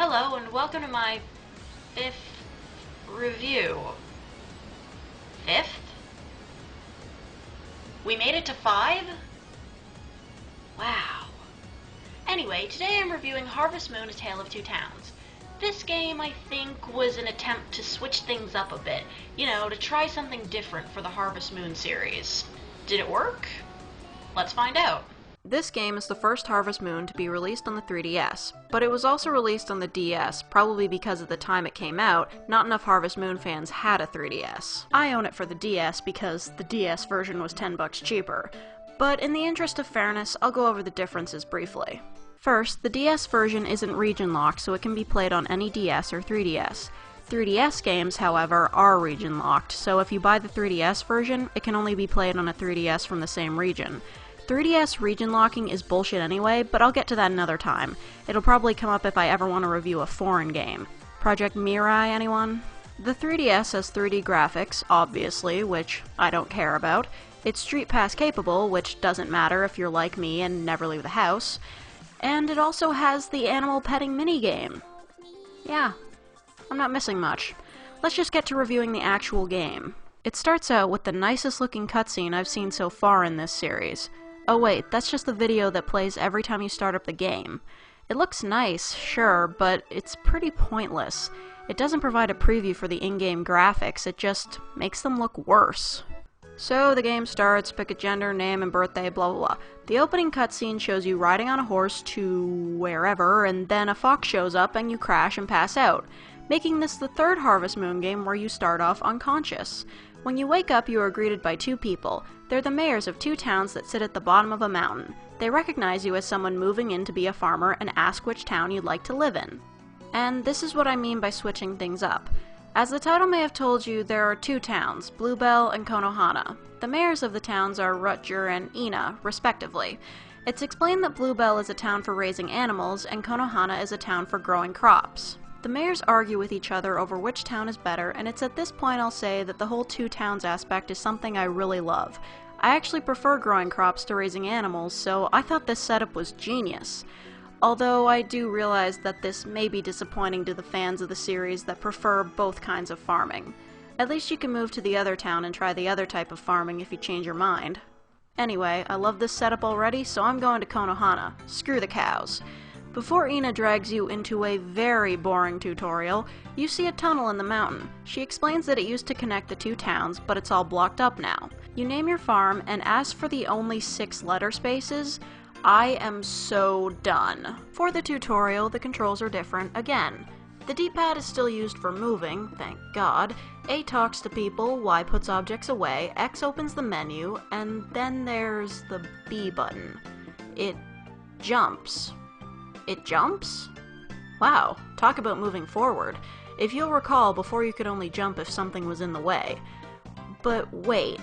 Hello and welcome to my 5th review. 5th? We made it to 5? Wow. Anyway, today I'm reviewing Harvest Moon: A Tale of Two Towns. This game, I think, was an attempt to switch things up a bit. You know, to try something different for the Harvest Moon series. Did it work? Let's find out. This game is the first Harvest Moon to be released on the 3DS, but it was also released on the DS, probably because at the time it came out, not enough Harvest Moon fans had a 3DS. I own it for the DS because the DS version was $10 cheaper, but in the interest of fairness, I'll go over the differences briefly. First, the DS version isn't region-locked, so it can be played on any DS or 3DS. 3DS games, however, are region-locked, so if you buy the 3DS version, it can only be played on a 3DS from the same region. 3DS region locking is bullshit anyway, but I'll get to that another time. It'll probably come up if I ever want to review a foreign game. Project Mirai, anyone? The 3DS has 3D graphics, obviously, which I don't care about. It's Street Pass capable, which doesn't matter if you're like me and never leave the house. And it also has the animal petting minigame. Yeah, I'm not missing much. Let's just get to reviewing the actual game. It starts out with the nicest looking cutscene I've seen so far in this series. Oh wait, that's just the video that plays every time you start up the game. It looks nice, sure, but it's pretty pointless. It doesn't provide a preview for the in-game graphics, it just makes them look worse. So the game starts, pick a gender, name, and birthday, blah blah blah. The opening cutscene shows you riding on a horse to wherever, and then a fox shows up and you crash and pass out, making this the third Harvest Moon game where you start off unconscious. When you wake up, you are greeted by two people. They're the mayors of two towns that sit at the bottom of a mountain. They recognize you as someone moving in to be a farmer and ask which town you'd like to live in. And this is what I mean by switching things up. As the title may have told you, there are two towns, Bluebell and Konohana. The mayors of the towns are Rutger and Ina, respectively. It's explained that Bluebell is a town for raising animals, and Konohana is a town for growing crops. The mayors argue with each other over which town is better, and it's at this point I'll say that the whole two towns aspect is something I really love. I actually prefer growing crops to raising animals, so I thought this setup was genius. Although I do realize that this may be disappointing to the fans of the series that prefer both kinds of farming. At least you can move to the other town and try the other type of farming if you change your mind. Anyway, I love this setup already, so I'm going to Konohana. Screw the cows. Before Ina drags you into a very boring tutorial, you see a tunnel in the mountain. She explains that it used to connect the two towns, but it's all blocked up now. You name your farm, and as for the only 6 letter spaces, I am so done. For the tutorial, the controls are different again. The D-pad is still used for moving, thank God. A talks to people, Y puts objects away, X opens the menu, and then there's the B button. It jumps. It jumps? Wow, talk about moving forward. If you'll recall, before you could only jump if something was in the way. But wait,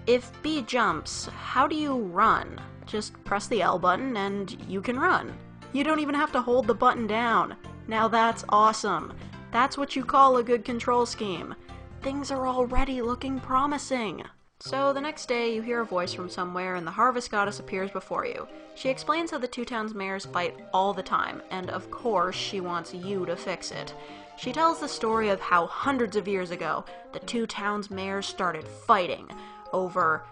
if B jumps, how do you run? Just press the L button and you can run. You don't even have to hold the button down. Now that's awesome. That's what you call a good control scheme. Things are already looking promising. So the next day, you hear a voice from somewhere and the Harvest Goddess appears before you. She explains how the two towns' mayors fight all the time, and of course she wants you to fix it. She tells the story of how hundreds of years ago, the two towns' mayors started fighting over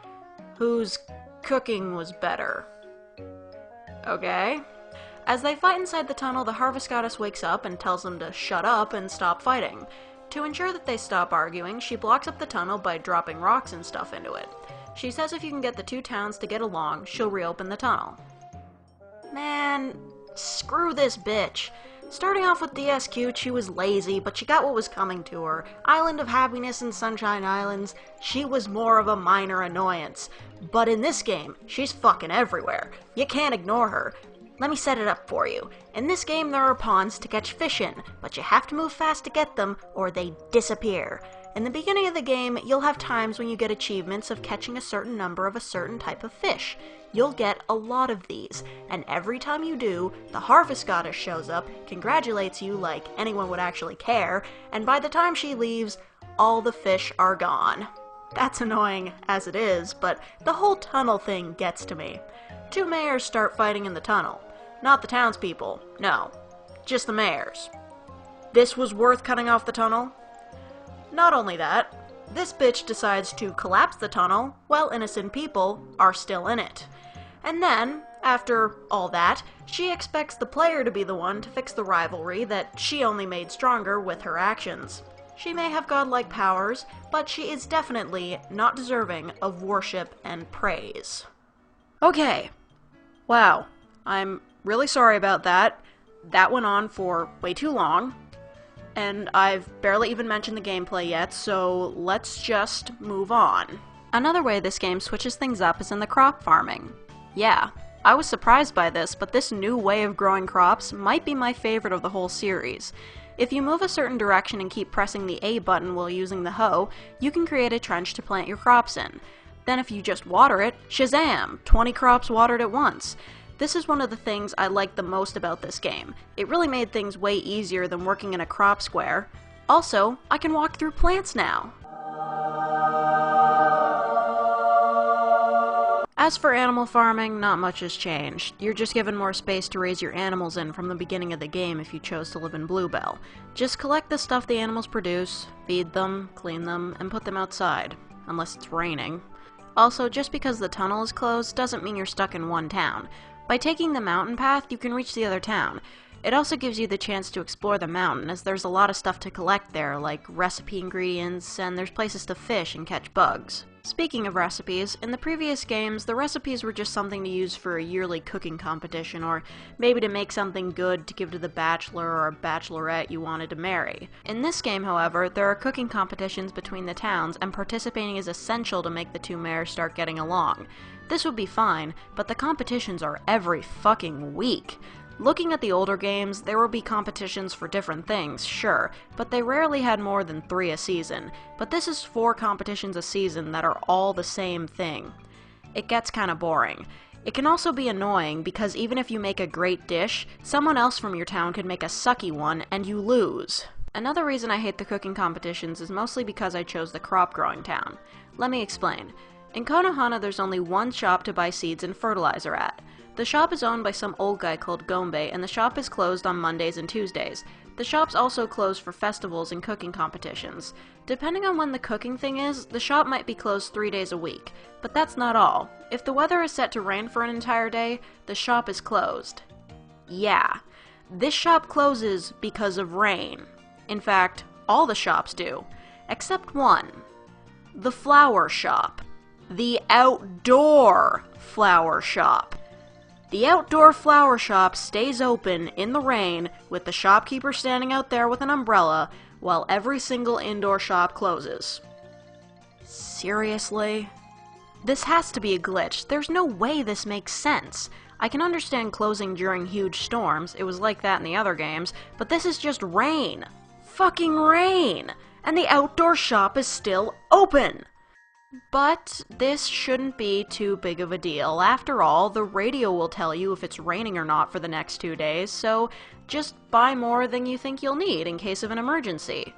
whose cooking was better. Okay? As they fight inside the tunnel, the Harvest Goddess wakes up and tells them to shut up and stop fighting. To ensure that they stop arguing, she blocks up the tunnel by dropping rocks and stuff into it. She says if you can get the two towns to get along, she'll reopen the tunnel. Man, screw this bitch. Starting off with DSQ, she was lazy, but she got what was coming to her. Island of Happiness and Sunshine Islands, she was more of a minor annoyance. But in this game, she's fucking everywhere. You can't ignore her. Let me set it up for you. In this game there are ponds to catch fish in, but you have to move fast to get them, or they disappear. In the beginning of the game, you'll have times when you get achievements of catching a certain number of a certain type of fish. You'll get a lot of these, and every time you do, the Harvest Goddess shows up, congratulates you like anyone would actually care, and by the time she leaves, all the fish are gone. That's annoying as it is, but the whole tunnel thing gets to me. Two mayors start fighting in the tunnel. Not the townspeople, no. Just the mayors. this was worth cutting off the tunnel? Not only that, this bitch decides to collapse the tunnel while innocent people are still in it. And then, after all that, she expects the player to be the one to fix the rivalry that she only made stronger with her actions. She may have godlike powers, but she is definitely not deserving of worship and praise. Okay. Wow. I'm really sorry about that. That went on for way too long. And I've barely even mentioned the gameplay yet, so let's just move on. Another way this game switches things up is in the crop farming. Yeah, I was surprised by this, but this new way of growing crops might be my favorite of the whole series. If you move a certain direction and keep pressing the A button while using the hoe, you can create a trench to plant your crops in. Then if you just water it, shazam! 20 crops watered at once. This is one of the things I like the most about this game. It really made things way easier than working in a crop square. Also, I can walk through plants now. As for animal farming, not much has changed. You're just given more space to raise your animals in from the beginning of the game if you chose to live in Bluebell. Just collect the stuff the animals produce, feed them, clean them, and put them outside. Unless it's raining. Also, just because the tunnel is closed doesn't mean you're stuck in one town. By taking the mountain path, you can reach the other town. It also gives you the chance to explore the mountain, as there's a lot of stuff to collect there, like recipe ingredients, and there's places to fish and catch bugs. Speaking of recipes, in the previous games, the recipes were just something to use for a yearly cooking competition, or maybe to make something good to give to the bachelor or bachelorette you wanted to marry. In this game, however, there are cooking competitions between the towns, and participating is essential to make the two mayors start getting along. This would be fine, but the competitions are every fucking week. Looking at the older games, there would be competitions for different things, sure, but they rarely had more than 3 a season. But this is 4 competitions a season that are all the same thing. It gets kinda boring. It can also be annoying because even if you make a great dish, someone else from your town could make a sucky one and you lose. Another reason I hate the cooking competitions is mostly because I chose the crop growing town. Let me explain. In Konohana, there's only one shop to buy seeds and fertilizer at. The shop is owned by some old guy called Gombe, and the shop is closed on Mondays and Tuesdays. The shop's also closed for festivals and cooking competitions. Depending on when the cooking thing is, the shop might be closed 3 days a week. But that's not all. If the weather is set to rain for an entire day, the shop is closed. Yeah. This shop closes because of rain. In fact, all the shops do. Except one. The flower shop. The outdoor flower shop. The outdoor flower shop stays open in the rain with the shopkeeper standing out there with an umbrella while every single indoor shop closes. Seriously? This has to be a glitch. There's no way this makes sense. I can understand closing during huge storms, it was like that in the other games, but this is just rain. Fucking rain! And the outdoor shop is still open! But this shouldn't be too big of a deal. After all, the radio will tell you if it's raining or not for the next 2 days, so just buy more than you think you'll need in case of an emergency.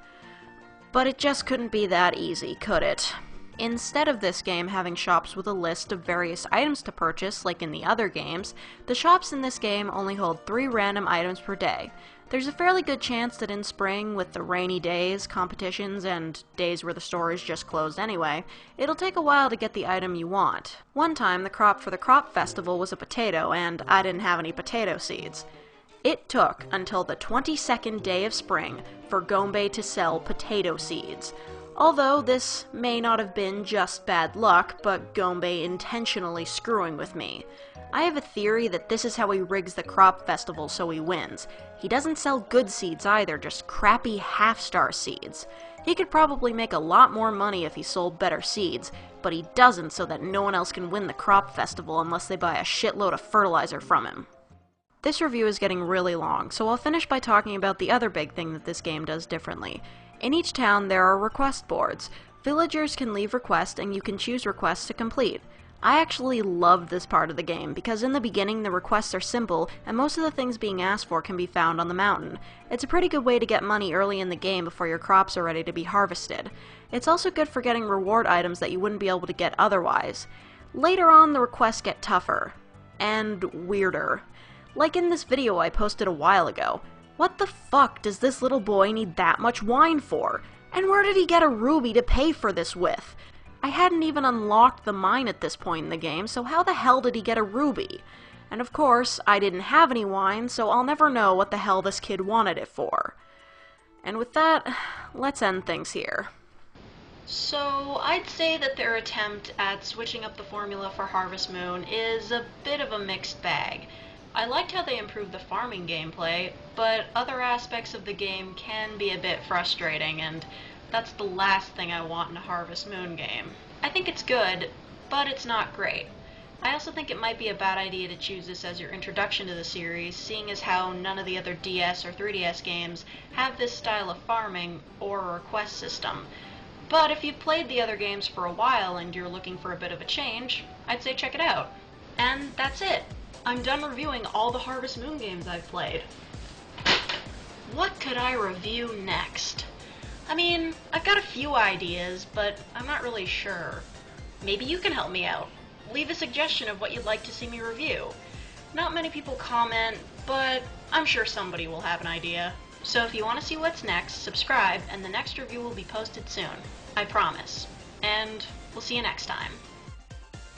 But it just couldn't be that easy, could it? Instead of this game having shops with a list of various items to purchase, like in the other games, the shops in this game only hold 3 random items per day. There's a fairly good chance that in spring, with the rainy days, competitions, and days where the store is just closed anyway, it'll take a while to get the item you want. One time, the crop for the crop festival was a potato, and I didn't have any potato seeds. It took until the 22nd day of spring for Gombe to sell potato seeds. Although this may not have been just bad luck, but Gombe intentionally screwing with me. I have a theory that this is how he rigs the crop festival so he wins. He doesn't sell good seeds either, just crappy half-star seeds. He could probably make a lot more money if he sold better seeds, but he doesn't so that no one else can win the crop festival unless they buy a shitload of fertilizer from him. This review is getting really long, so I'll finish by talking about the other big thing that this game does differently. In each town there are request boards. Villagers can leave requests and you can choose requests to complete. I actually love this part of the game, because in the beginning the requests are simple, and most of the things being asked for can be found on the mountain. It's a pretty good way to get money early in the game before your crops are ready to be harvested. It's also good for getting reward items that you wouldn't be able to get otherwise. Later on, the requests get tougher. And weirder. Like in this video I posted a while ago. What the fuck does this little boy need that much wine for? And where did he get a ruby to pay for this with? I hadn't even unlocked the mine at this point in the game, so how the hell did he get a ruby? And of course, I didn't have any wine, so I'll never know what the hell this kid wanted it for. And with that, let's end things here. So, I'd say that their attempt at switching up the formula for Harvest Moon is a bit of a mixed bag. I liked how they improved the farming gameplay, but other aspects of the game can be a bit frustrating, and that's the last thing I want in a Harvest Moon game. I think it's good, but it's not great. I also think it might be a bad idea to choose this as your introduction to the series, seeing as how none of the other DS or 3DS games have this style of farming or a quest system. But if you've played the other games for a while and you're looking for a bit of a change, I'd say check it out. And that's it. I'm done reviewing all the Harvest Moon games I've played. What could I review next? I mean, I've got a few ideas, but I'm not really sure. Maybe you can help me out. Leave a suggestion of what you'd like to see me review. Not many people comment, but I'm sure somebody will have an idea. So if you want to see what's next, subscribe, and the next review will be posted soon. I promise. And we'll see you next time.